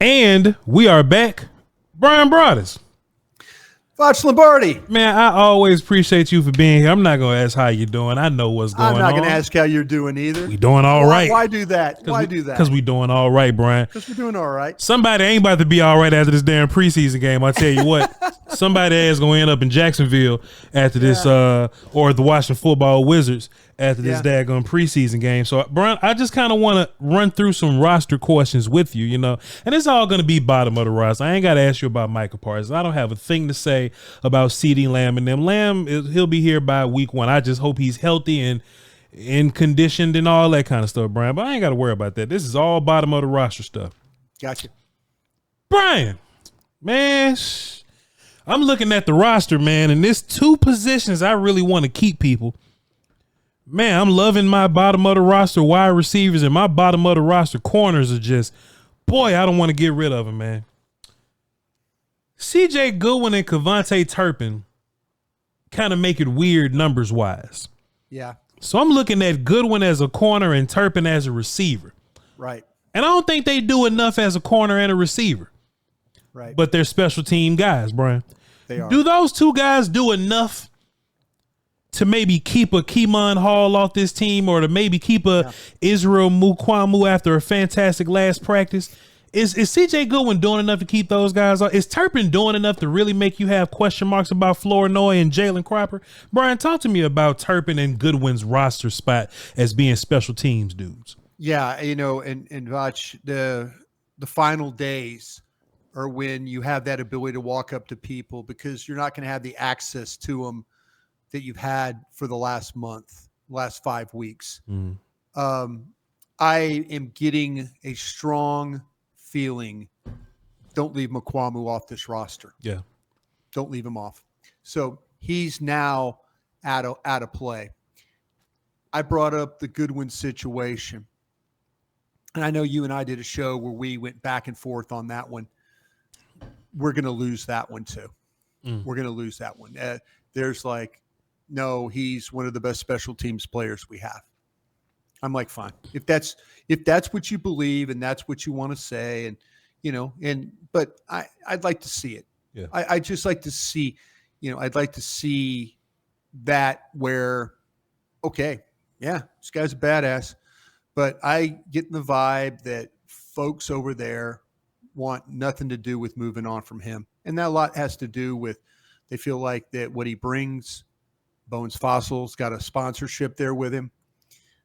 And we are back. Bryan Broaddus. Voch Lombardi. Man, I always appreciate you for being here. I'm not going to ask how you're doing. I know what's going on. I'm not going to ask how you're doing either. We doing all right. Why do that? Why do that? Because we doing all right, Bryan. Because we're doing all right. Somebody ain't about to be all right after this damn preseason game. I tell you what. Somebody is going to end up in Jacksonville after this, or the Washington Football Wizards after this daggone preseason game. So, Bryan, I just kind of want to run through some roster questions with you, and it's all going to be bottom of the roster. I ain't got to ask you about Micah Parsons. I don't have a thing to say about CeeDee Lamb and them. Lamb, he'll be here by week 1. I just hope he's healthy and conditioned and all that kind of stuff, Bryan. But I ain't got to worry about that. This is all bottom of the roster stuff. Gotcha. Bryan, man, I'm looking at the roster, man, and there's 2 positions I really want to keep people. Man, I'm loving my bottom of the roster wide receivers, and my bottom of the roster corners are just, boy, I don't want to get rid of them, man. CJ Goodwin and Kevontae Turpin kind of make it weird numbers-wise. Yeah. So I'm looking at Goodwin as a corner and Turpin as a receiver. Right. And I don't think they do enough as a corner and a receiver. Right. But they're special team guys, Bryan. They are. Do those 2 guys do enough to maybe keep a Keemon Hall off this team, or to maybe keep a Israel Mukwamu after a fantastic last practice? Is CJ Goodwin doing enough to keep those guys off? Is Turpin doing enough to really make you have question marks about Flournoy and Jalen Cropper? Bryan, talk to me about Turpin and Goodwin's roster spot as being special teams dudes. Yeah, and Voch, the final days are when you have that ability to walk up to people, because you're not going to have the access to them that you've had for the last 5 weeks. I am getting a strong feeling, don't leave Mukwamu off this roster. Yeah. Don't leave him off. So he's now out of play. I brought up the Goodwin situation. And I know you and I did a show where we went back and forth on that one. We're going to lose that one too. We're going to lose that one. There's no, he's one of the best special teams players we have. I'm like, fine. If that's what you believe and that's what you want to say, but I'd like to see it. Yeah. I'd just like to see, I'd like to see that where, okay, yeah, this guy's a badass, but I get the vibe that folks over there want nothing to do with moving on from him. And that a lot has to do with, they feel like that what he brings, Bones Fossil's got a sponsorship there with him.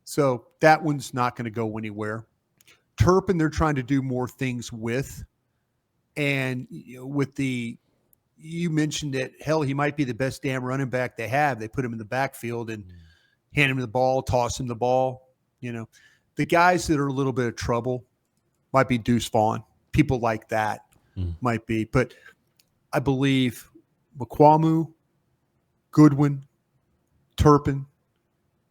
So that one's not going to go anywhere. Turpin, they're trying to do more things with. And you mentioned that, hell, he might be the best damn running back they have. They put him in the backfield and hand him the ball, toss him the ball. The guys that are a little bit of trouble might be Deuce Vaughn. People like that might be. But I believe Mukwamu, Goodwin, Turpin,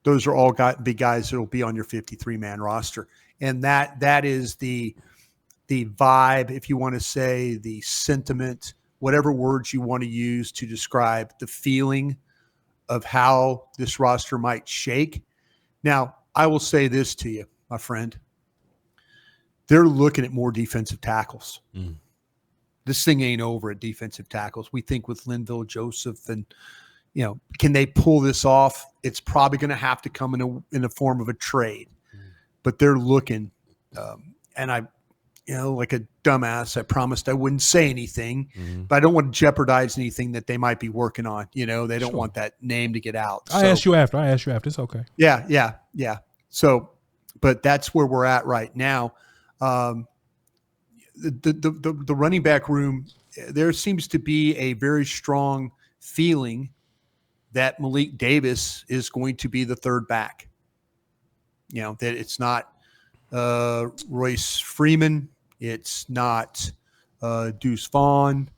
those are all the guys that will be on your 53-man roster. And that is the vibe, if you want to say, the sentiment, whatever words you want to use to describe the feeling of how this roster might shake. Now, I will say this to you, my friend. They're looking at more defensive tackles. This thing ain't over at defensive tackles. We think with Linville Joseph and, can they pull this off? It's probably going to have to come in the form of a trade. But they're looking, and I, like a dumbass, I promised I wouldn't say anything, but I don't want to jeopardize anything that they might be working on. They don't want that name to get out. I asked you after. It's okay. Yeah. So, but that's where we're at right now. The running back room, there seems to be a very strong feeling that Malik Davis is going to be the third back. That it's not Royce Freeman, it's not Deuce Vaughn,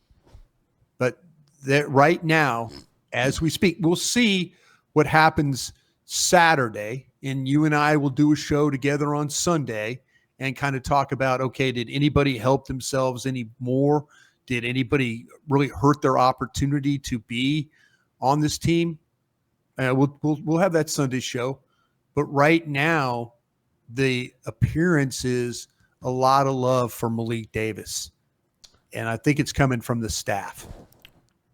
but that right now, as we speak, we'll see what happens Saturday, and you and I will do a show together on Sunday and kind of talk about, okay, did anybody help themselves any more? Did anybody really hurt their opportunity to be on this team? We'll have that Sunday show. But right now, the appearances a lot of love for Malik Davis, and I think it's coming from the staff.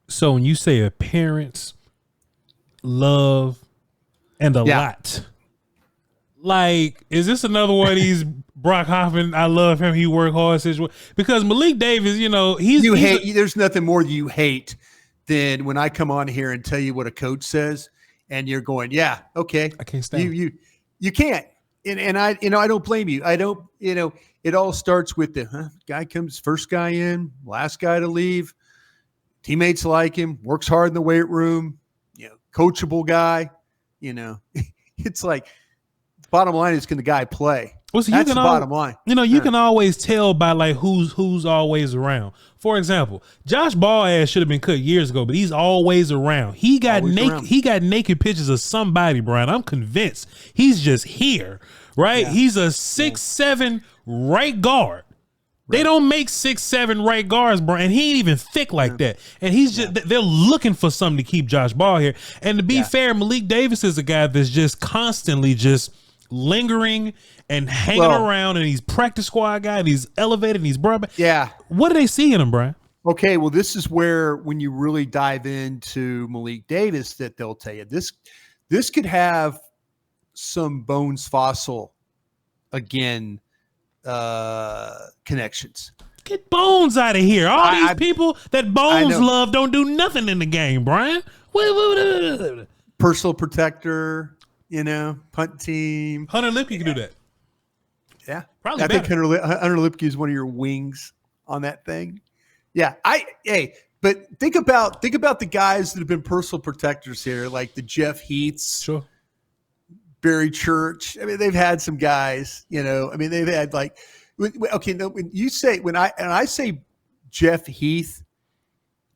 So when you say appearance, love, and a lot, like, is this another one of these Brock Hoffman, I love him, he work hard situation? Because Malik Davis, you know, there's nothing more that you hate than when I come on here and tell you what a coach says and you're going, yeah, okay. I can't stand you can't. And I don't blame you. I don't, it all starts with the guy comes first guy in, last guy to leave. Teammates like him, works hard in the weight room, coachable guy, it's like the bottom line is, can the guy play? Well, so that's the bottom line. You can always tell by like who's always around. For example, Josh Ball ass should have been cut years ago, but he's always around. He got naked pictures of somebody, Brian. I'm convinced he's just here, right? Yeah. He's a 6'7" right guard. They don't make 6'7" right guards, bro, and he ain't even thick like that. And he's just they're looking for something to keep Josh Ball here. And to be fair, Malik Davis is a guy that's just constantly just lingering and hanging around, and he's practice squad guy, and he's elevated, and he's broad. Yeah. What do they see in him, Brian? Okay, well, this is where when you really dive into Malik Davis, that they'll tell you this could have some Bones Fossil again. Connections. Get Bones out of here. All these people that Bones love don't do nothing in the game, Brian. Personal protector, punt team. Hunter Lipke can do that. Yeah, probably. I think Hunter Lipke is one of your wings on that thing. Yeah, but think about the guys that have been personal protectors here, like the Jeff Heaths. Sure. Barry Church. I mean, they've had some guys, they've had like, okay. No, when I say Jeff Heath,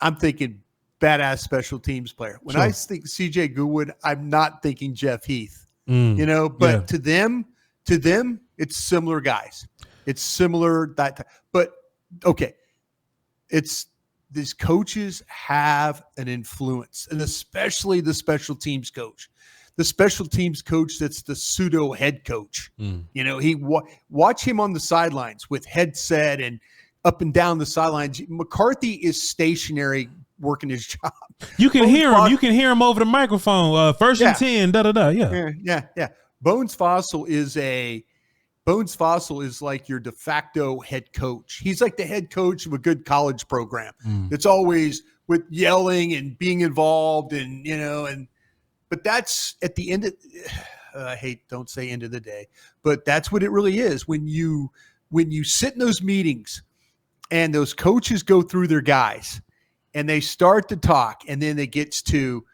I'm thinking badass special teams player. When I think CJ Goodwin, I'm not thinking Jeff Heath, but to them, it's similar guys. It's similar but okay. It's these coaches have an influence, and especially the special teams coach. The special teams coach that's the pseudo head coach. He watch him on the sidelines with headset and up and down the sidelines. McCarthy is stationary working his job. You can hear him. You can hear him over the microphone. First and 10. Yeah. Bones Fossil is like your de facto head coach. He's like the head coach of a good college program. It's always with yelling and being involved and but that's at the end of don't say end of the day, but that's what it really is. When you sit in those meetings and those coaches go through their guys and they start to talk, and then it gets to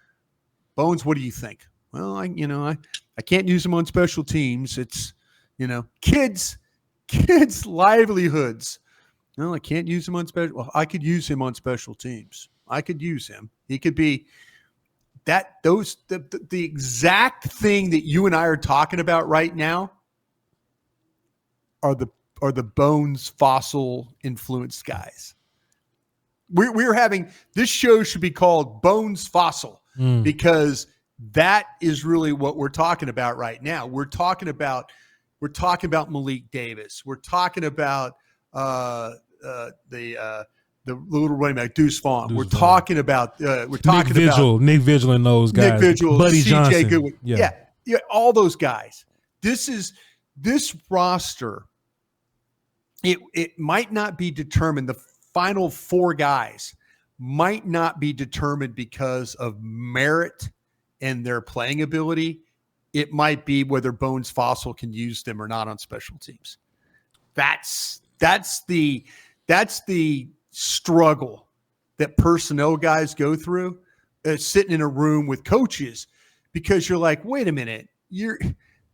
Bones, what do you think? Well, I can't use them on special teams. It's, kids' livelihoods. No, I can't use him on special. Well, I could use him on special teams. I could use him. He could be the exact thing that you and I are talking about right now are the Bones Fossil influenced guys. We're having this show should be called Bones Fossil because that is really what we're talking about right now. We're talking about Malik Davis. We're talking about the little running back, Deuce Vaughn. We're talking about Nick Vigil and those guys. Nick Vigil, Buddy Johnson. Goodwin. Yeah, all those guys. This roster. It might not be determined. The final four guys might not be determined because of merit and their playing ability. It might be whether Bones Fossil can use them or not on special teams. That's the struggle that personnel guys go through, sitting in a room with coaches, because you're like, wait a minute,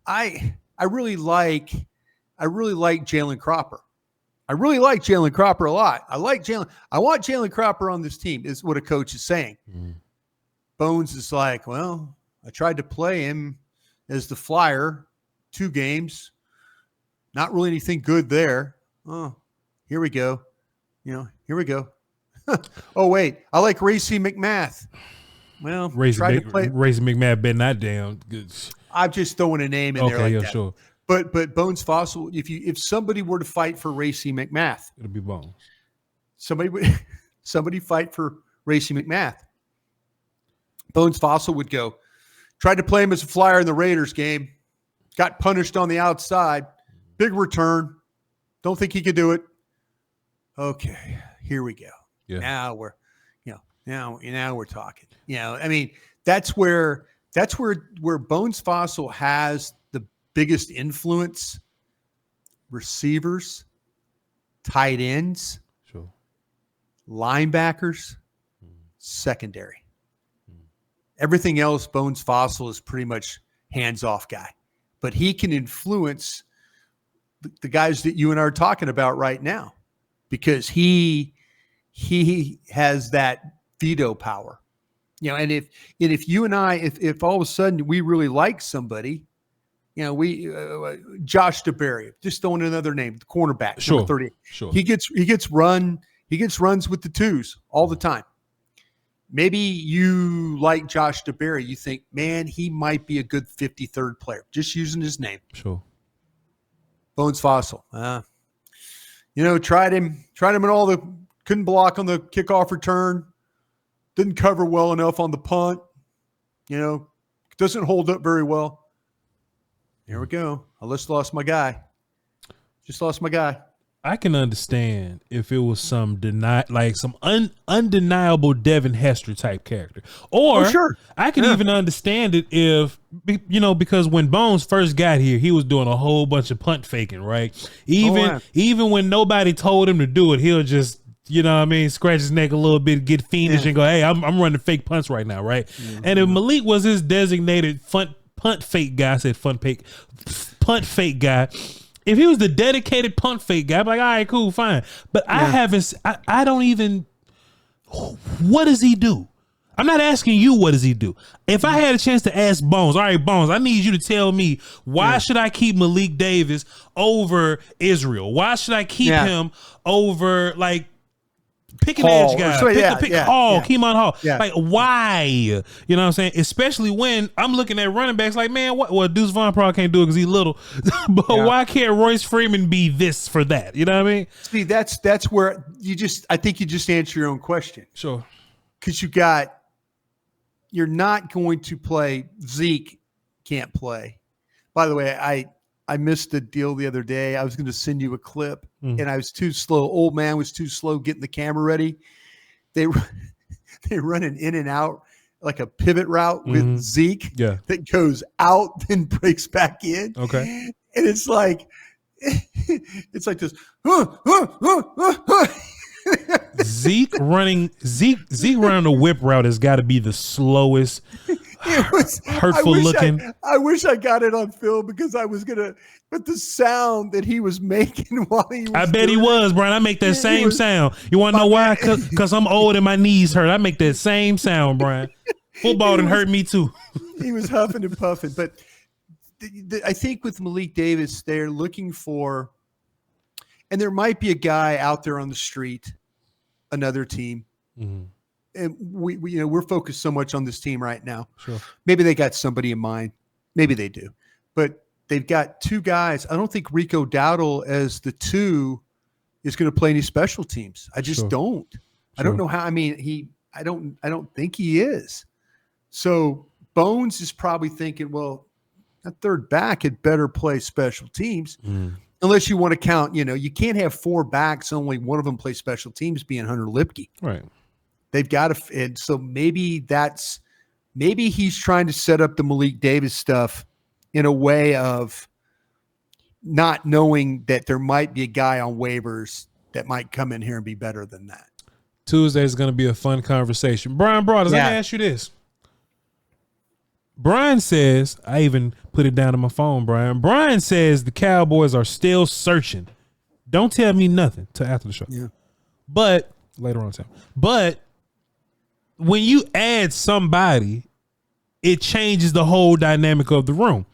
I really like Jalen Cropper. I really like Jalen Cropper a lot. I want Jalen Cropper on this team, is what a coach is saying. Bones is like, well, I tried to play him as the flyer 2 games. Not really anything good there. Oh, here we go. Here we go. Oh, wait. I like Racy McMath. Well, Racy McMath been not damn good. I'm just throwing a name in there like that. Sure. But Bones Fossil, if somebody were to fight for Racey McMath, It'll be Bones. Somebody fight for Racey McMath. Bones Fossil would go. Tried to play him as a flyer in the Raiders game. Got punished on the outside. Big return. Don't think he could do it. Okay, here we go. Yeah. Now we're, now we're talking. I mean, that's where Bones Fossil has the biggest influence. Receivers, tight ends, sure, linebackers, secondary. Everything else, Bones Fossil is pretty much hands-off guy. But he can influence the guys that you and I are talking about right now because he has that veto power. And if you and I, if all of a sudden we really like somebody, Josh DeBerry, just throwing another name, the cornerback, sure, number 30. Sure. He gets runs with the twos all the time. Maybe you like Josh DeBerry. You think, man, he might be a good 53rd player. Just using his name. Sure. Bones Fossil. Tried him in all the – couldn't block on the kickoff return. Didn't cover well enough on the punt. Doesn't hold up very well. Here we go. I just lost my guy. I can understand if it was some undeniable Devin Hester type character, or sure. I can even understand it if because when Bones first got here, he was doing a whole bunch of punt faking, right? Even when nobody told him to do it, he'll just scratch his neck a little bit, get fiendish, and go, "Hey, I'm running fake punts right now," right? Mm-hmm. And if Malik was his designated punt fake guy, I said punt fake guy. If he was the dedicated punt fake guy, I'd be like, all right, cool, fine. But I don't even, what does he do? I'm not asking you what does he do. If I had a chance to ask Bones, all right, Bones, I need you to tell me why should I keep Malik Davis over Israel? Why should I keep him over pick an edge guy, pick Hall, Keemon Hall. Yeah. Why? You know what I'm saying? Especially when I'm looking at running backs like, man, what? Well, Deuce Vaughn probably can't do it because he's little. But why can't Royce Freeman be this for that? You know what I mean? See, that's where I think you just answer your own question. Sure. Because you're not going to play. Zeke can't play. By the way, I missed the deal the other day. I was going to send you a clip, and I was too slow. Old man was too slow getting the camera ready. They run an in and out, like a pivot route with Zeke that goes out, then breaks back in. Okay. And it's like this. Zeke running the whip route has got to be the slowest. Hurtful looking. I wish I got it on film because I was gonna. But the sound that he was making while he was, I bet he was, Brian. I make that same sound. You want to know why? Because I'm old and my knees hurt. I make that same sound, Brian. Football done hurt me too. He was huffing and puffing. But I think with Malik Davis, they're looking for, and there might be a guy out there on the street, another team. Mm-hmm. And we're focused so much on this team right now. Sure. Maybe they got somebody in mind. Maybe they do. But they've got two guys. I don't think Rico Dowdle as the 2 is going to play any special teams. I just don't. Sure. I don't know how. I mean, I don't think he is. So Bones is probably thinking, well, that third back had better play special teams. Unless you want to count, you can't have 4 backs, only one of them play special teams, being Hunter Lipke. Right. They've got to, and so maybe he's trying to set up the Malik Davis stuff in a way of not knowing that there might be a guy on waivers that might come in here and be better than that. Tuesday is going to be a fun conversation. Bryan Broaddus, let me ask you this. Brian says, I even put it down on my phone, Brian. Brian says the Cowboys are still searching. Don't tell me nothing till after the show. Yeah. But later on, but when you add somebody, it changes the whole dynamic of the room.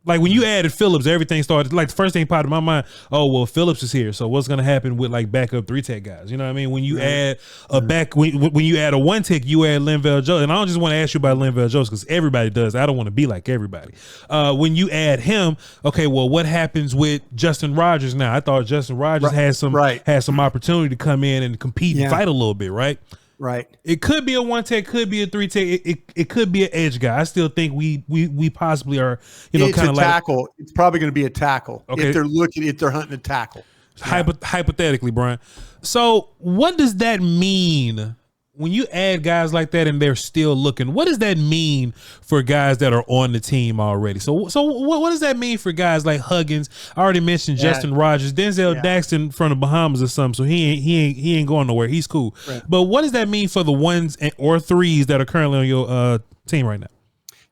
Like when you added Phillips, everything started, like the first thing popped in my mind, oh, well, Phillips is here. So what's going to happen with like backup 3-tech guys? You know what I mean? When you add a when you add a 1-tech, you add Linval Jones. And I don't just want to ask you about Linval Jones because everybody does. I don't want to be like everybody. When you add him, okay, well, what happens with Justin Rogers now? I thought Justin Rogers had some opportunity to come in and compete and fight a little bit, right? Right. It could be a 1-tech, could be a 3-tech. It could be an edge guy. I still think we possibly are, kind of like tackle. It's probably going to be a tackle. Okay. If they're hunting a tackle. Hypothetically, Bryan. So what does that mean when you add guys like that and they're still looking? What does that mean for guys that are on the team already? So what does that mean for guys like Huggins? I already mentioned Justin Rogers, Denzel Daxton from the Bahamas or something. So he ain't going nowhere. He's cool. Right. But what does that mean for the 1s or 3s that are currently on your team right now?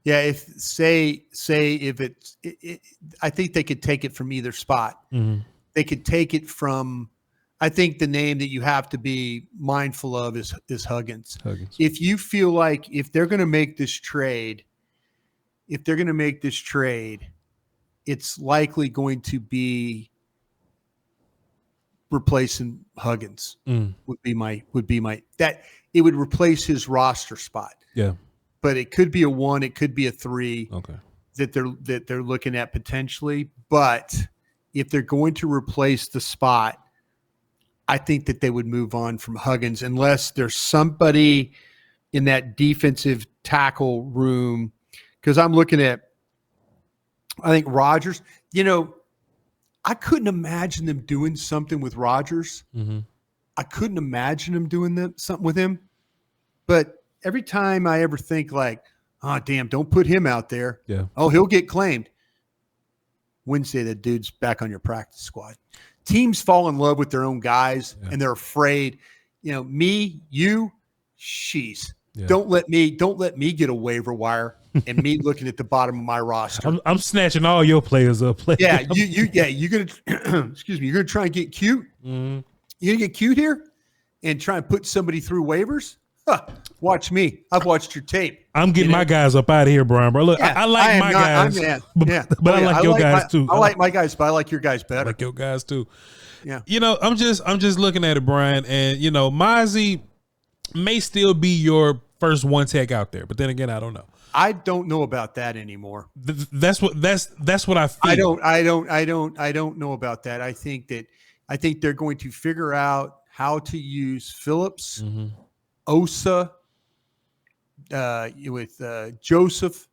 Yeah, if if it's, I think they could take it from either spot. Mm-hmm. They could take it from. I think the name that you have to be mindful of is Huggins. If you feel like if they're going to make this trade, it's likely going to be replacing Huggins. Would be my that it would replace his roster spot. Yeah. But it could be a 1, it could be a 3. Okay. That they're looking at potentially, but if they're going to replace the spot, I think that they would move on from Huggins unless there's somebody in that defensive tackle room. Because I'm looking at, I think Rodgers, I couldn't imagine them doing something with Rodgers. Mm-hmm. I couldn't imagine them doing something with him. But every time I ever think like, oh, damn, don't put him out there. Yeah. Oh, he'll get claimed. Wednesday, that dude's back on your practice squad. Teams fall in love with their own guys and they're afraid, me, you, sheesh. Yeah. Don't let me get a waiver wire and me looking at the bottom of my roster. I'm snatching all your players up. Yeah, you're gonna excuse me, you're gonna try and get cute. Mm-hmm. You're gonna get cute here and try and put somebody through waivers. Huh, watch me. I've watched your tape. I'm getting my guys up out of here, Bryan, bro. Look, I like my guys, but I like your guys too. I like my guys, but I like your guys better. I like your guys too. Yeah. I'm just looking at it, Bryan, and Mozzie may still be your first 1-tech out there, but then again, I don't know. I don't know about that anymore. That's what I feel. I don't know about that. I think they're going to figure out how to use Phillips, Osa, with Joseph.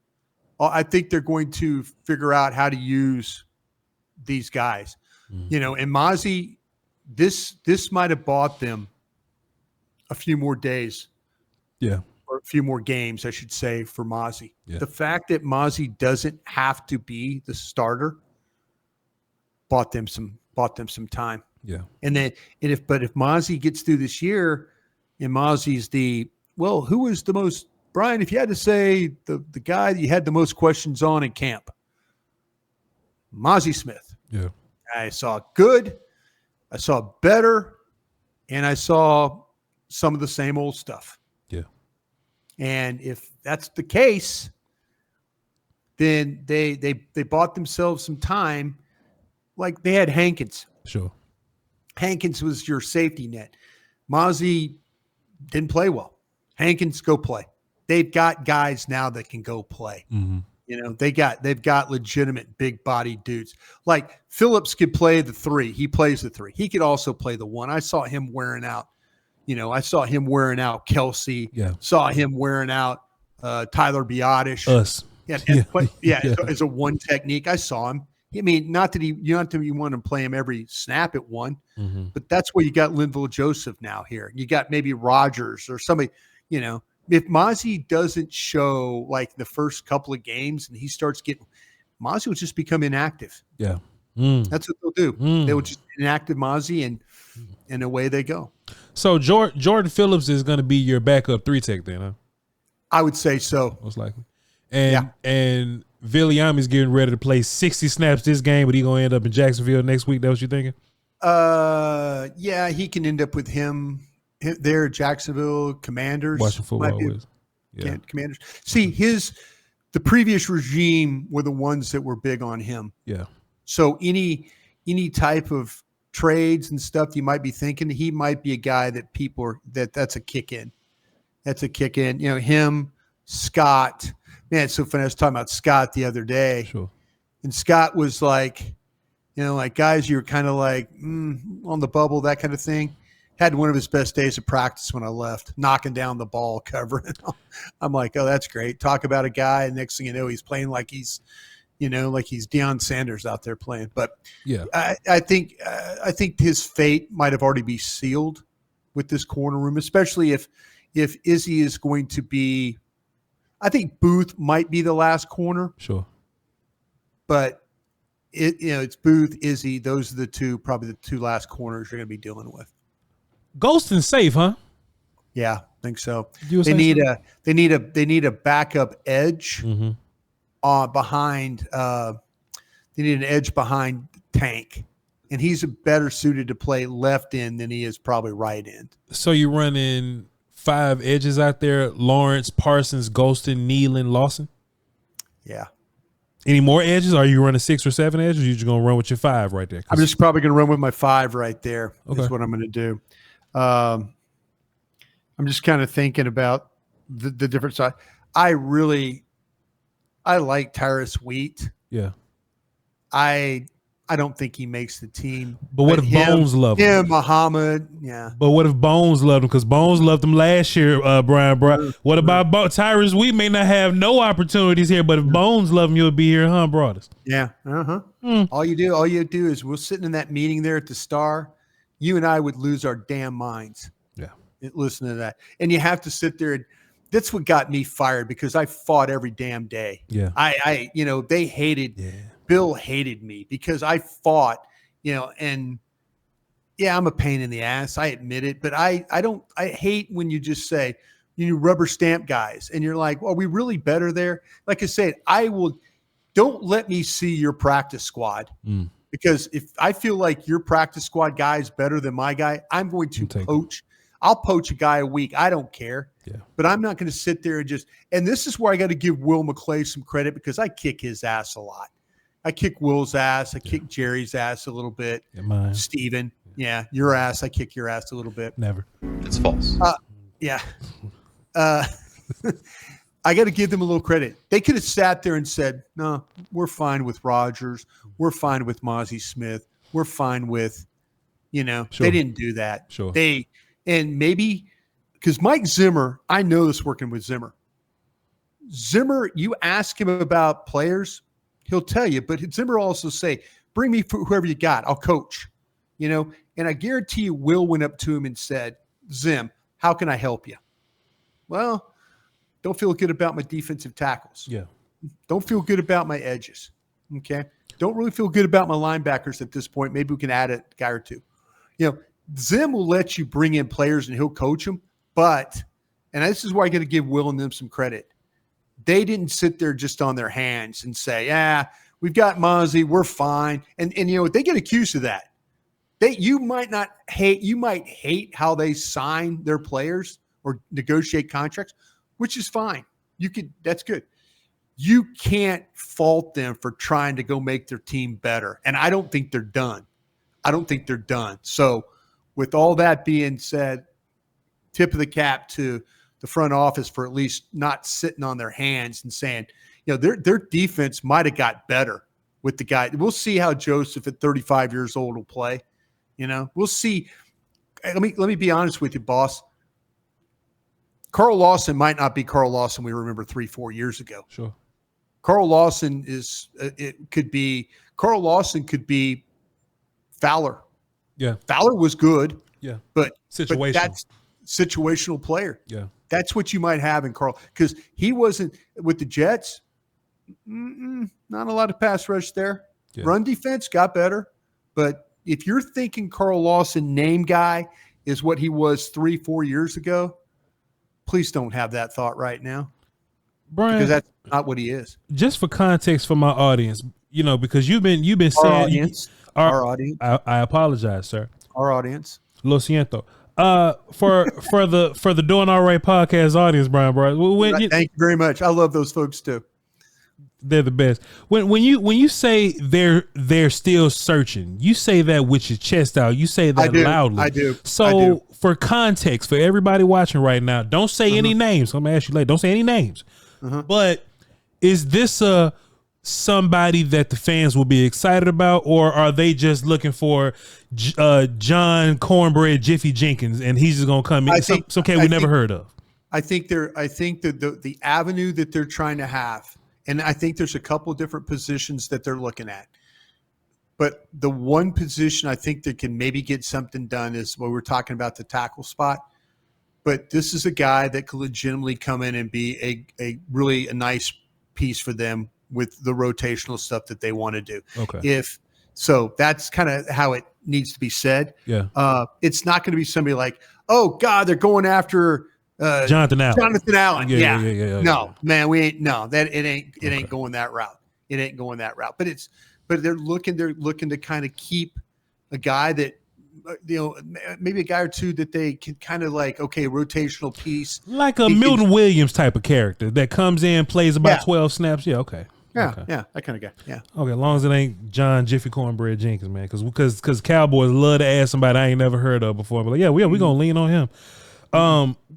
I think they're going to figure out how to use these guys. And Mozzie, this might have bought them a few more days. Yeah. Or a few more games, I should say, for Mozzie. Yeah. The fact that Mozzie doesn't have to be the starter bought them some time. Yeah. And then if Mozzie gets through this year and Mozzie's who was the most, Bryan, if you had to say the guy that you had the most questions on in camp, Mozzie Smith. Yeah. I saw good, I saw better, and I saw some of the same old stuff. Yeah. And if that's the case, then they bought themselves some time. Like they had Hankins. Sure. Hankins was your safety net. Mozzie didn't play well. Hankins, go play. They've got guys now that can go play. Mm-hmm. They've got legitimate big body dudes. Like Phillips could play the 3. He plays the 3. He could also play the 1. I saw him wearing out. Kelsey. Yeah. Saw him wearing out Tyler Biotish. Us. As a 1 technique. I saw him. I mean, not that you want to play him every snap at 1, but that's where you got Linval Joseph now here. You got maybe Rodgers or somebody, If Mozzie doesn't show like the first couple of games and he starts getting Mozzie will just become inactive. Yeah. That's what they'll do. They will just inactive Mozzie and away they go. So Jordan Phillips is going to be your backup 3-tech then, huh? I would say so. Most likely. And Viliami's getting ready to play 60 snaps this game, but he's going to end up in Jacksonville next week. That what you're thinking? Yeah, he can end up with him there, Jacksonville Commanders. Watching football with. Yeah, Commanders. See, the previous regime were the ones that were big on him. Yeah. So any type of trades and stuff you might be thinking, he might be a guy that people are that's a kick in. That's a kick in. You know, him, Scott. Man, it's so funny. I was talking about Scott the other day. Sure. And Scott was like, you know, like guys, you're kind of like on the bubble, that kind of thing. Had one of his best days of practice when I left, knocking down the ball, covering. I'm like, oh, that's great. Talk about a guy, and next thing you know, he's playing like he's, you know, like he's Deion Sanders out there playing. But yeah, I think his fate might have already been sealed with this corner room, especially if Izzy is going to be. I think Booth might be the last corner. Sure, but it's Booth, Izzy. Those are probably the two last corners you're going to be dealing with. Ghosting's safe, huh? Yeah, I think so. They need a backup edge behind. They need an edge behind Tank, and he's better suited to play left end than he is probably right end. So you're running 5 edges out there: Lawrence, Parsons, Ghostin, Nealon, Lawson. Yeah. Any more edges? Or are you running 6 or 7 edges? Or are you just gonna run with your 5 right there? I'm just probably gonna run with my 5 right there. Okay. Is what I'm gonna do. I'm just kind of thinking about the different side. I like Tyrus Wheat. Yeah. I don't think he makes the team. But what if Bones loved him? Yeah, Muhammad. Yeah. But what if Bones loved him? Because Bones loved him last year, Bryan Broaddus. What about Tyrus? We may not have no opportunities here, but if Bones loved him, you'll be here, huh, Broaddus? Yeah. All you do is we're sitting in that meeting there at the Star. You and I would lose our damn minds. Yeah. Listen to that. And you have to sit there and that's what got me fired because I fought every damn day. Yeah. They hated Bill hated me because I fought, and yeah, I'm a pain in the ass. I admit it, but I hate when you just say, rubber stamp guys and you're like, well, are we really better there? Like I said, don't let me see your practice squad because if I feel like your practice squad guy is better than my guy, I'm going to poach. I'll poach a guy a week. I don't care. Yeah. But I'm not going to sit there and this is where I got to give Will McClay some credit because I kick his ass a lot. I kick Will's ass. I kick Jerry's ass a little bit. Steven. Yeah. Your ass. I kick your ass a little bit. Never. It's false. Yeah. I got to give them a little credit. They could have sat there and said, no, we're fine with Rodgers. We're fine with Mozzie Smith. We're fine with, Sure. They didn't do that. Sure. And maybe because Mike Zimmer, I know this working with Zimmer. Zimmer, you ask him about players, he'll tell you, but Zimmer also say, bring me whoever you got. I'll coach, and I guarantee you Will went up to him and said, Zim, how can I help you? Well, don't feel good about my defensive tackles. Yeah. Don't feel good about my edges. Okay. Don't really feel good about my linebackers at this point. Maybe we can add a guy or two. Zim will let you bring in players and he'll coach them. But, and this is where I got to give Will and them some credit. They didn't sit there just on their hands and say, we've got Mozzie, we're fine. And they get accused of that. You might hate how they sign their players or negotiate contracts, which is fine. That's good. You can't fault them for trying to go make their team better. And I don't think they're done. So with all that being said, tip of the cap to the front office for at least not sitting on their hands and saying, their defense might have got better with the guy. We'll see how Joseph at 35 years old will play. We'll see. Let me be honest with you, boss. Carl Lawson might not be Carl Lawson we remember 3-4 years ago. Sure. Carl Lawson could be Fowler. Yeah. Fowler was good. Yeah. But that's situational player. Yeah. That's what you might have in Carl because he wasn't with the Jets. Not a lot of pass rush there. Yeah. Run defense got better. But if you're thinking Carl Lawson name guy is what he was 3-4 years ago, please don't have that thought right now. Bryan, because that's not what he is. Just for context for my audience, because you've been saying our audience. I apologize, sir. Our audience. Lo siento. For the Doing All Right podcast audience, Bryan Broaddus. Thank you very much. I love those folks too. They're the best. When you say they're still searching, you say that with your chest out. You say that loudly. I do. So for context, for everybody watching right now, don't say any names. I'm gonna ask you later. Don't say any names. But is this somebody that the fans will be excited about, or are they just looking for John Cornbread Jiffy Jenkins and he's just gonna come in? Some kid we never heard of. I think that the avenue that they're trying to have, and I think there's a couple of different positions that they're looking at. But the one position I think that can maybe get something done is what we're talking about, the tackle spot. But this is a guy that could legitimately come in and be a really nice piece for them with the rotational stuff that they want to do. Okay. So that's kind of how it needs to be said. Yeah. It's not going to be somebody like, oh God, they're going after Jonathan Allen. Yeah. No, man, we ain't. No, that it ain't going that route. It ain't going that route. But they're looking to kind of keep a guy that, maybe a guy or two that they can kind of like, okay, rotational piece, like a Milton Williams type of character that comes in, plays about 12 snaps. Yeah, okay. Yeah, that kind of guy. Yeah. Okay, as long as it ain't John Jiffy Cornbread Jenkins, man, because Cowboys love to add somebody I ain't never heard of before. But like, we gonna lean on him.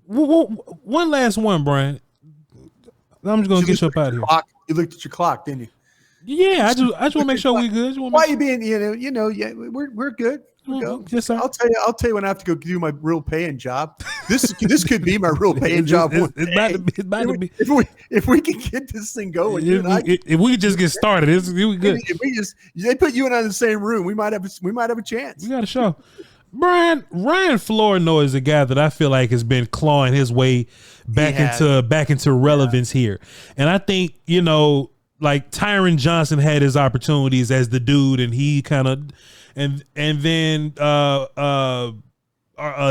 One last one, Brian. I'm just gonna get you up out of here. You looked at your clock, didn't you? Yeah, I just want to make sure we good. Why are you being? Yeah, we're good. Yes, sir. I'll tell you when I have to go do my real paying job. This could be my real paying job. It's about to be. If we can get this thing going, if we could just get started, we good. If they put you and I in the same room, we might have a chance. We got a show. Ryan Flournoy is a guy that I feel like has been clawing his way back into relevance here, and I think like Tyron Johnson had his opportunities as the dude, and he kind of, and then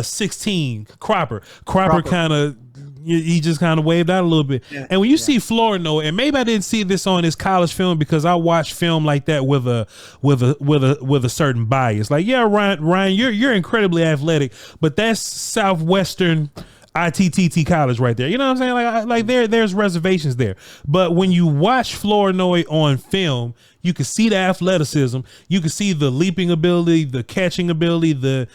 16 Cropper kind of. He just kind of waved out a little bit. Yeah, and when you see Flournoy, and maybe I didn't see this on his college film because I watch film like that with a certain bias. Like, yeah, Ryan, you're incredibly athletic, but that's Southwestern ITTT college right there. You know what I'm saying? Like there's reservations there. But when you watch Flournoy on film, you can see the athleticism, you can see the leaping ability, the catching ability, the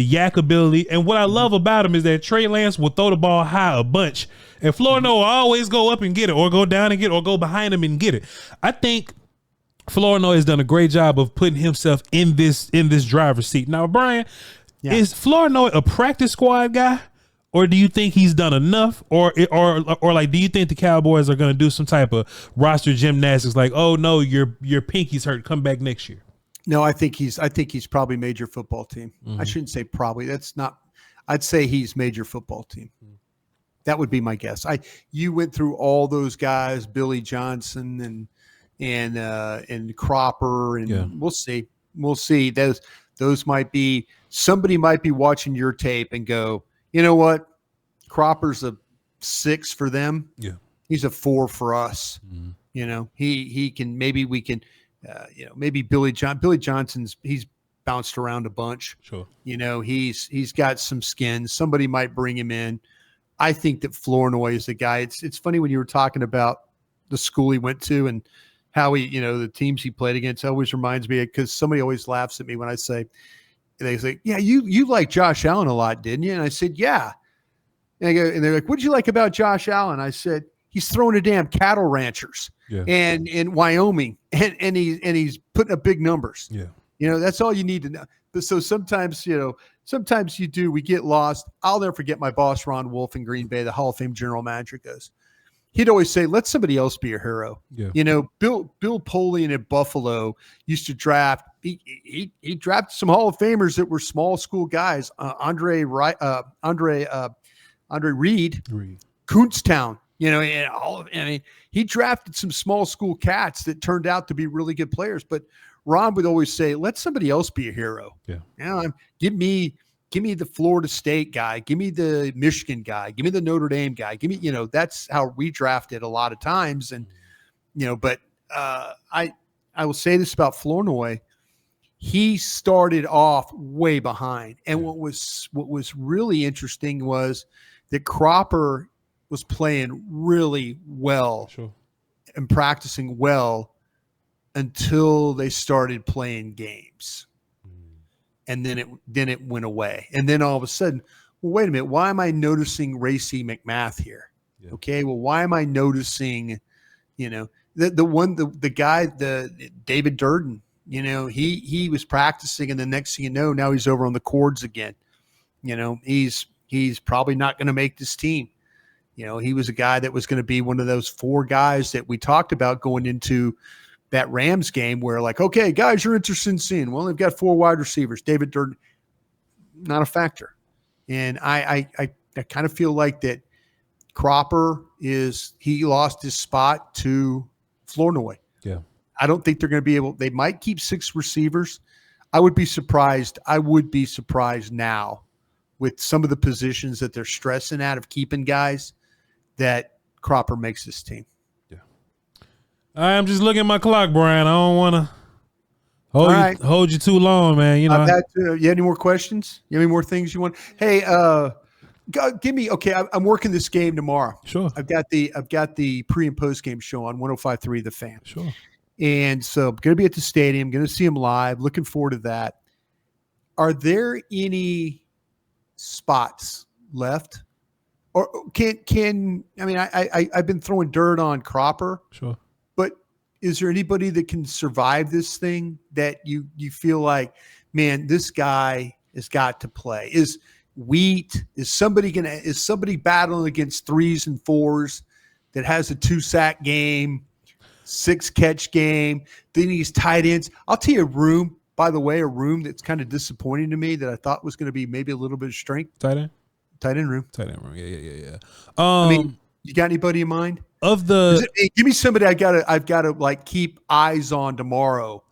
yak ability. And what I love about him is that Trey Lance will throw the ball high a bunch, and Flournoy will always go up and get it, or go down and get it, or go behind him and get it. I think Flournoy has done a great job of putting himself in this driver's seat. Now, Brian, is Flournoy a practice squad guy? Or do you think he's done enough, or like, do you think the Cowboys are going to do some type of roster gymnastics, like, oh no, your pinky's hurt, come back next year? No, I think he's probably major football team. I shouldn't say probably. That's not. I'd say he's major football team. That would be my guess. You went through all those guys, Billy Johnson and Cropper, and we'll see. Those might be, somebody might be watching your tape and go, you know what? Cropper's a 6 for them. Yeah, he's a 4 for us. He can. Maybe we can. Maybe Billy Johnson's. He's bounced around a bunch. Sure. He's got some skin. Somebody might bring him in. I think that Flournoy is the guy. It's funny when you were talking about the school he went to and how he, the teams he played against. It always reminds me, because somebody always laughs at me when I say. And they say, yeah, you like Josh Allen a lot, didn't you? And I said, yeah. And they're like, what did you like about Josh Allen? I said, he's throwing a damn cattle ranchers and in Wyoming, and he's putting up big numbers. Yeah. That's all you need to know. But so sometimes you do, we get lost. I'll never forget my boss, Ron Wolf in Green Bay, the Hall of Fame general manager, goes, he'd always say, let somebody else be your hero. Yeah. Bill Polian at Buffalo used to draft. He drafted some Hall of Famers that were small school guys. Andre Reed, Kuntstown. He drafted some small school cats that turned out to be really good players. But Ron would always say, let somebody else be a hero. Yeah. Give me the Florida State guy. Give me the Michigan guy. Give me the Notre Dame guy. Give me, that's how we drafted a lot of times. And, but I will say this about Flournoy. He started off way behind. And what was really interesting was that Cropper was playing really well. Sure. and practicing well until they started playing games. And then it went away. And then all of a sudden, well, wait a minute, why am I noticing Racy McMath here? Yeah. Okay, well, why am I noticing, the guy, David Durden, he was practicing, and the next thing you know, now he's over on the cords again. He's probably not going to make this team. He was a guy that was going to be one of those 4 guys that we talked about going into that Rams game where, like, okay, guys, you're interested in seeing. Well, they've got 4 wide receivers. David Durden, not a factor. And I kind of feel like that Cropper he lost his spot to Flournoy. Yeah. I don't think they're going to be able – they might keep 6 receivers. I would be surprised now with some of the positions that they're stressing out of keeping guys that Cropper makes this team. I'm just looking at my clock, Brian. I don't want to hold you too long, man. You have any more questions? You have any more things you want? Hey, give me. Okay, I'm working this game tomorrow. Sure. I've got the pre and post game show on 105.3 The Fan. Sure. And so I'm going to be at the stadium. Going to see him live. Looking forward to that. Are there any spots left, or I've been throwing dirt on Cropper. Sure. But is there anybody that can survive this thing that you feel like, man, this guy has got to play? Is somebody battling against 3s and 4s that has a 2-sack game, 6-catch game? Then he's tight ends. I'll tell you a room that's kind of disappointing to me that I thought was going to be maybe a little bit of strength. Tight end room. Yeah. You got anybody in mind? Give me somebody I've got to like keep eyes on tomorrow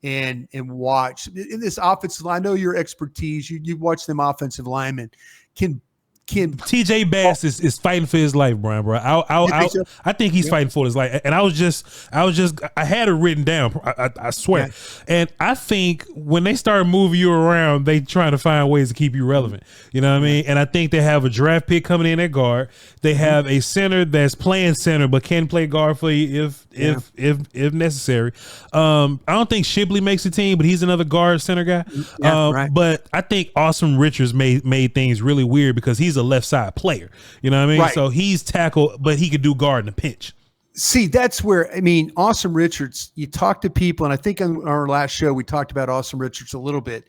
and watch in this offensive line. I know your expertise. You watch them offensive linemen. Can TJ Bass is fighting for his life, Brian, bro. I think he's fighting for his life. And I had it written down. I swear. Yeah. And I think when they start moving you around, they trying to find ways to keep you relevant. You know what I mean? And I think they have a draft pick coming in at guard. They have a center that's playing center but can play guard for you if necessary. I don't think Shibley makes the team, but he's another guard center guy. Right. But I think Awesome Richards made things really weird because he's a left side player. You know what I mean? Right. So he's tackle, but he could do guard in a pinch. See, that's where, Awesome Richards, you talk to people, and I think on our last show we talked about Awesome Richards a little bit.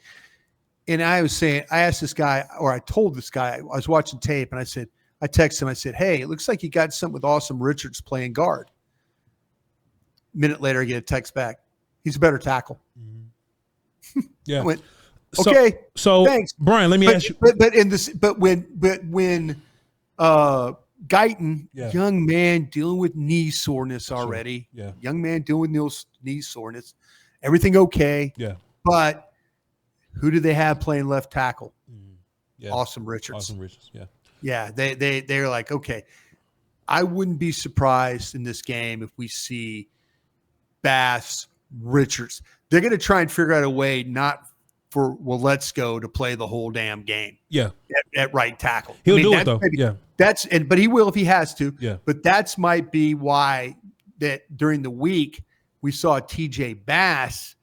And I asked this guy, or I told this guy, I was watching tape, and I texted him, I said, hey, it looks like you got something with Awesome Richards playing guard. Minute later, I get a text back. He's a better tackle. Mm-hmm. Yeah. I went, okay. So thanks, Brian. Let me ask you. But when Guyton, young man dealing with knee soreness already. Sure. Yeah. Young man dealing with knee soreness. Everything okay. Yeah. But who do they have playing left tackle? Mm-hmm. Yeah. Awesome Richards. Awesome Richards. Yeah. Yeah. They're like, okay. I wouldn't be surprised in this game if we see Bass, Richards. They're going to try and figure out a way not for let's go to play the whole damn game. Yeah. At right tackle. He'll do it though. Yeah. But he will if he has to. Yeah. But that's might be why that during the week we saw TJ Bass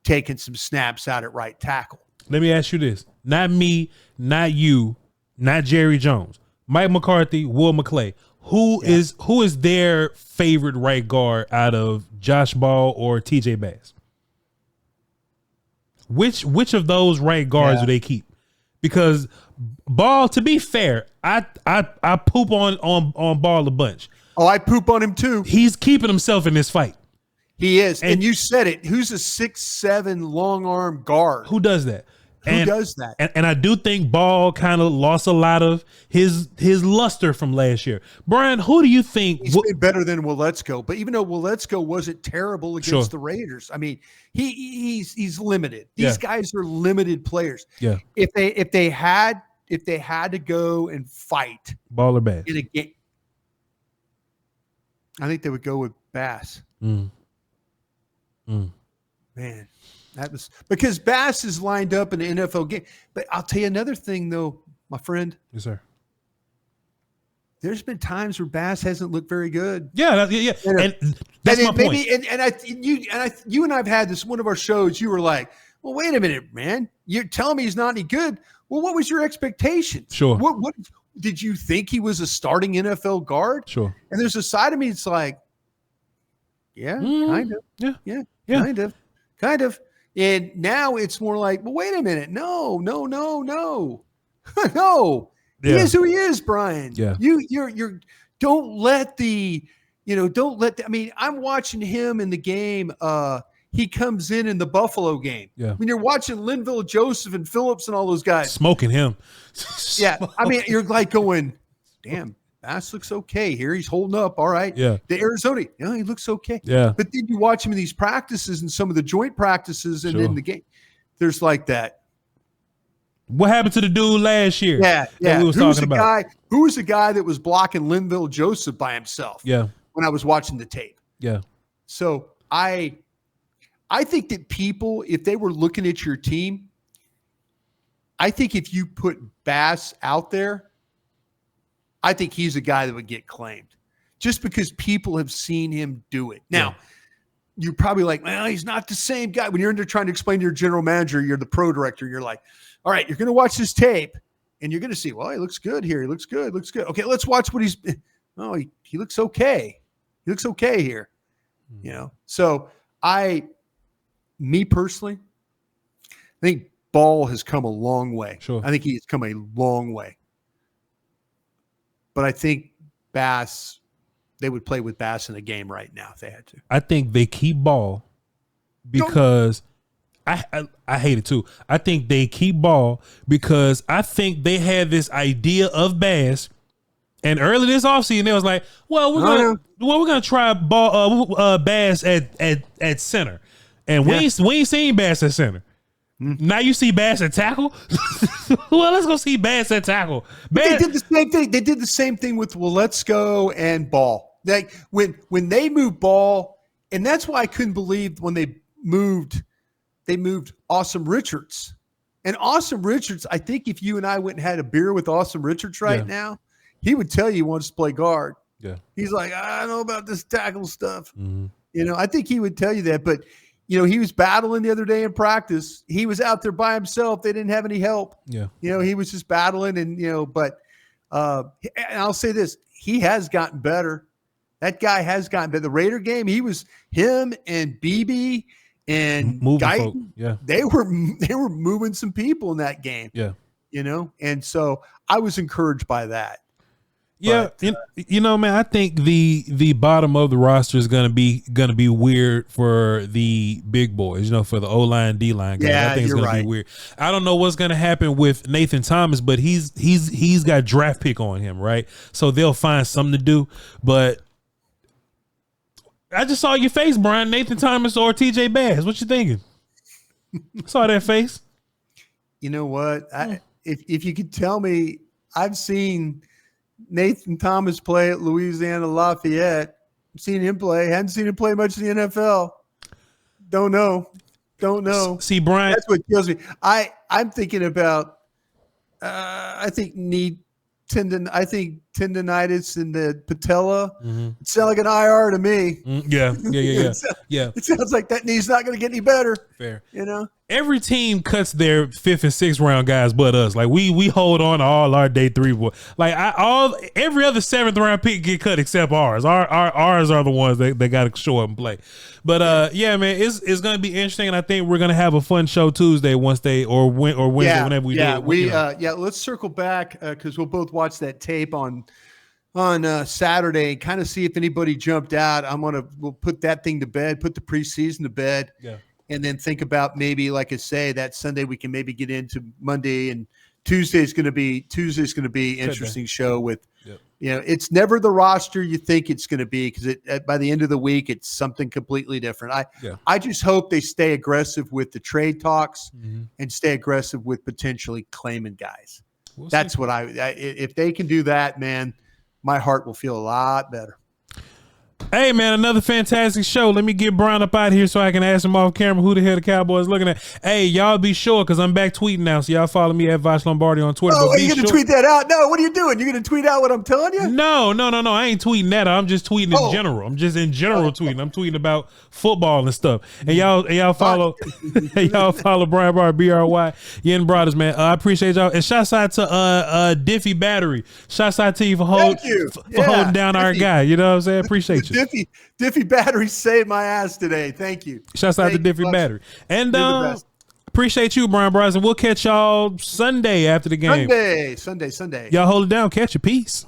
taking some snaps out at right tackle. Let me ask you this. Not me, not you, not Jerry Jones. Mike McCarthy, Will McClay. Who is their favorite right guard out of Josh Ball or TJ Bass? Which of those right guards do they keep? Because Ball, to be fair, I poop on Ball a bunch. Oh, I poop on him too. He's keeping himself in this fight. He is. And you said it. Who's a 6'7" long arm guard? Who does that? Who does that? And I do think Ball kind of lost a lot of his luster from last year. Brian, who do you think he's been better than Willetsko? But even though Willetsko wasn't terrible against the Raiders, I mean, he's limited. These guys are limited players. Yeah. If they had to go and fight Ball or Bass in a game, I think they would go with Bass. Man. That was because Bass is lined up in the NFL game. But I'll tell you another thing, though, my friend. Yes, sir. there's been times where Bass hasn't looked very good. Yeah. And that's my point. You and I've had this one of our shows. You were like, well, wait a minute, man. You're telling me he's not any good. Well, what was your expectations? Sure. What did you think he was a starting NFL guard? Sure. And there's a side of me that's like, yeah, kind of. Yeah. Kind of. And now it's more like, well, wait a minute. No. No. He is who he is, Brian. Yeah. Don't let I mean, I'm watching him in the game. He comes in the Buffalo game. Yeah. When you're watching Linville Joseph and Phillips and all those guys. Smoking him. Yeah. I mean, you're like going, damn, Bass looks okay here. He's holding up. All right. Yeah. The Arizona, he looks okay. Yeah. But then you watch him in these practices and some of the joint practices and in the game. There's like that. What happened to the dude last year? Yeah. We was talking about. Who was the guy that was blocking Linville Joseph by himself? Yeah. When I was watching the tape. Yeah. So I think that people, if they were looking at your team, I think if you put Bass out there, I think he's a guy that would get claimed just because people have seen him do it. Now, you're probably like, well, he's not the same guy. When you're in there trying to explain to your general manager, you're the pro director, you're like, all right, you're going to watch this tape and you're going to see, well, he looks good here. He looks good. Okay, let's watch what he looks okay. He looks okay here. So me personally, I think Ball has come a long way. Sure. I think he's come a long way. But I think Bass, they would play with Bass in a game right now if they had to. I think they keep Ball because I hate it too. I think they keep Ball because I think they had this idea of Bass, and early this offseason they was like, well, we're gonna try Ball Bass at center. And we ain't seen Bass at center. Now you see Bass at tackle. Well, let's go see Bass at tackle. They did the same thing. They did the same thing with Let's-Go and Ball. Like when they moved Ball, and that's why I couldn't believe when they moved Awesome Richards. And Awesome Richards, I think if you and I went and had a beer with Awesome Richards right now, he would tell you he wants to play guard. Yeah. He's like, I don't know about this tackle stuff. Mm-hmm. I think he would tell you that, but he was battling the other day in practice. He was out there by himself. They didn't have any help. Yeah. He was just battling and and I'll say this, he has gotten better. That guy has gotten better. The Raider game, him and BB and Guyton, they were moving some people in that game. Yeah. And so I was encouraged by that. Yeah, man, I think the bottom of the roster is gonna be weird for the big boys, for the O-line, D-line guys. I think it's gonna be weird. I don't know what's gonna happen with Nathan Thomas, but he's got draft pick on him, right? So they'll find something to do. But I just saw your face, Brian. Nathan Thomas or TJ Bass. What you thinking? Saw that face. You know what? If you could tell me, I've seen Nathan Thomas play at Louisiana Lafayette. I've seen him play. Hadn't seen him play much in the NFL. Don't know. See, Brian, that's what kills me. I'm thinking about. I think tendonitis in the patella. Mm-hmm. It sounds like an IR to me. Yeah. It sounds like that knee's not going to get any better. Fair. Every team cuts their 5th and 6th round guys, but us. Like we hold on to all our day 3 boys. Like every other 7th round pick get cut except ours. Ours are the ones that got to show up and play. But man, it's gonna be interesting, and I think we're gonna have a fun show Tuesday Wednesday Wednesday whenever we do it. Let's circle back because we'll both watch that tape on Saturday and kind of see if anybody jumped out. We'll put that thing to bed, put the preseason to bed. Yeah. And then think about maybe, like I say, that Sunday we can maybe get into Monday, and Tuesday's going to be interesting show with, it's never the roster you think it's going to be because by the end of the week it's something completely different. I just hope they stay aggressive with the trade talks and stay aggressive with potentially claiming guys. That's what if they can do that, man, my heart will feel a lot better. Hey, man, another fantastic show. Let me get Brian up out of here so I can ask him off camera who the hell the Cowboys looking at. Hey, y'all be sure, because I'm back tweeting now, so y'all follow me at Voch Lombardi on Twitter. Oh, are you going to tweet that out? No, what are you doing? You're going to tweet out what I'm telling you? No. I ain't tweeting that. I'm just tweeting in general. I'm just in general tweeting. I'm tweeting about football and stuff. And y'all follow y'all follow Bryan Broaddus, Bryan Broaddus, man. I appreciate y'all. And shouts out to Diffie Battery. Shouts out to you for holding down our guy. You know what I'm saying? Appreciate you. Diffie Battery saved my ass today. Thank you. Shouts out to Diffie Battery. And appreciate you, Bryan Broaddus. And we'll catch y'all Sunday after the game. Sunday. Y'all hold it down. Catch you. Peace.